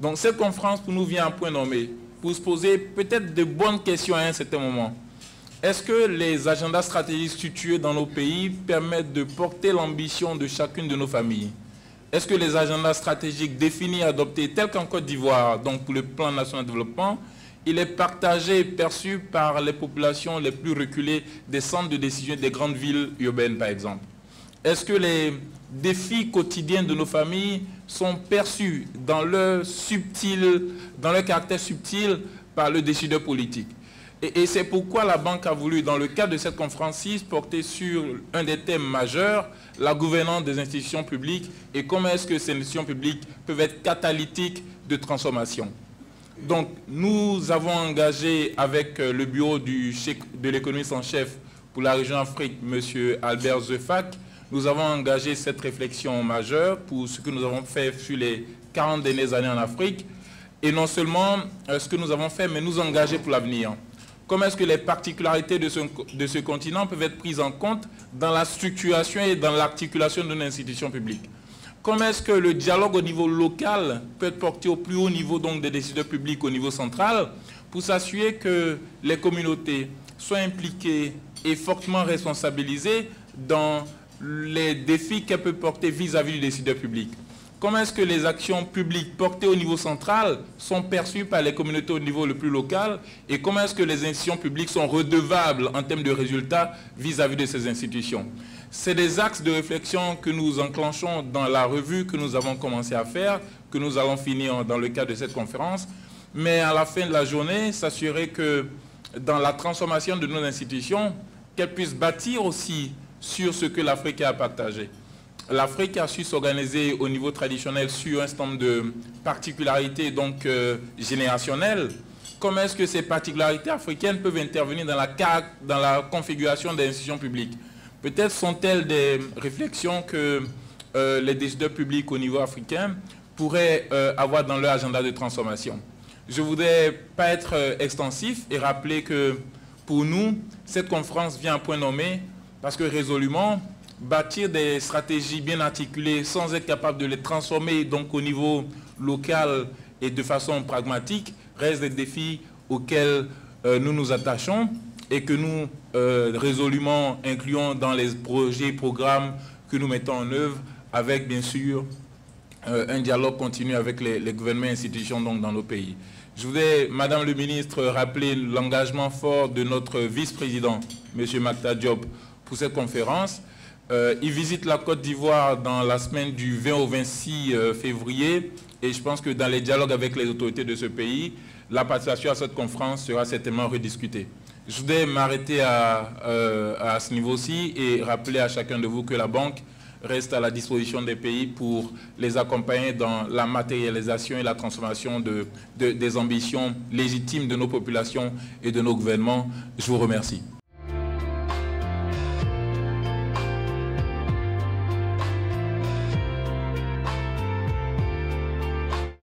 Donc cette conférence pour nous vient à point nommé, pour se poser peut-être de bonnes questions à un certain moment. Est-ce que les agendas stratégiques situés dans nos pays permettent de porter l'ambition de chacune de nos familles? Est-ce que les agendas stratégiques définis et adoptés, tels qu'en Côte d'Ivoire, donc pour le plan national de développement, il est partagé et perçu par les populations les plus reculées des centres de décision des grandes villes urbaines, par exemple? Est-ce que les défis quotidiens de nos familles sont perçus dans leur caractère subtil par le décideur politique? Et c'est pourquoi la Banque a voulu, dans le cadre de cette conférence-ci, porter sur un des thèmes majeurs, la gouvernance des institutions publiques et comment est-ce que ces institutions publiques peuvent être catalytiques de transformation. Donc, nous avons engagé avec le bureau de l'économiste en chef pour la région Afrique, M. Albert Zefac, nous avons engagé cette réflexion majeure pour ce que nous avons fait sur les 40 dernières années en Afrique. Et non seulement ce que nous avons fait, mais nous engager pour l'avenir. Comment est-ce que les particularités de ce continent peuvent être prises en compte dans la structuration et dans l'articulation de nos institutions publiques? Comment est-ce que le dialogue au niveau local peut être porté au plus haut niveau donc, des décideurs publics au niveau central pour s'assurer que les communautés soient impliquées et fortement responsabilisées dans les défis qu'elles peuvent porter vis-à-vis du décideur public? Comment est-ce que les actions publiques portées au niveau central sont perçues par les communautés au niveau le plus local? Et comment est-ce que les institutions publiques sont redevables en termes de résultats vis-à-vis de ces institutions? C'est des axes de réflexion que nous enclenchons dans la revue que nous avons commencé à faire, que nous allons finir dans le cadre de cette conférence. Mais à la fin de la journée, s'assurer que dans la transformation de nos institutions, qu'elles puissent bâtir aussi sur ce que l'Afrique a partagé. L'Afrique a su s'organiser au niveau traditionnel sur un certain nombre de particularités donc, générationnelles. Comment est-ce que ces particularités africaines peuvent intervenir dans la configuration des institutions publiques? Peut-être sont-elles des réflexions que les décideurs publics au niveau africain pourraient avoir dans leur agenda de transformation. Je ne voudrais pas être extensif et rappeler que pour nous, cette conférence vient à point nommé parce que résolument, bâtir des stratégies bien articulées sans être capable de les transformer donc au niveau local et de façon pragmatique reste des défis auxquels nous nous attachons et que nous résolument incluons dans les projets et programmes que nous mettons en œuvre avec bien sûr un dialogue continu avec les gouvernements et institutions donc, dans nos pays. Je voudrais, Madame le ministre, rappeler l'engagement fort de notre vice-président, M. Mactar Diop, pour cette conférence. Il visite la Côte d'Ivoire dans la semaine du 20 au 26 février et je pense que dans les dialogues avec les autorités de ce pays, la participation à cette conférence sera certainement rediscutée. Je voudrais m'arrêter à ce niveau-ci et rappeler à chacun de vous que la Banque reste à la disposition des pays pour les accompagner dans la matérialisation et la transformation des ambitions légitimes de nos populations et de nos gouvernements. Je vous remercie.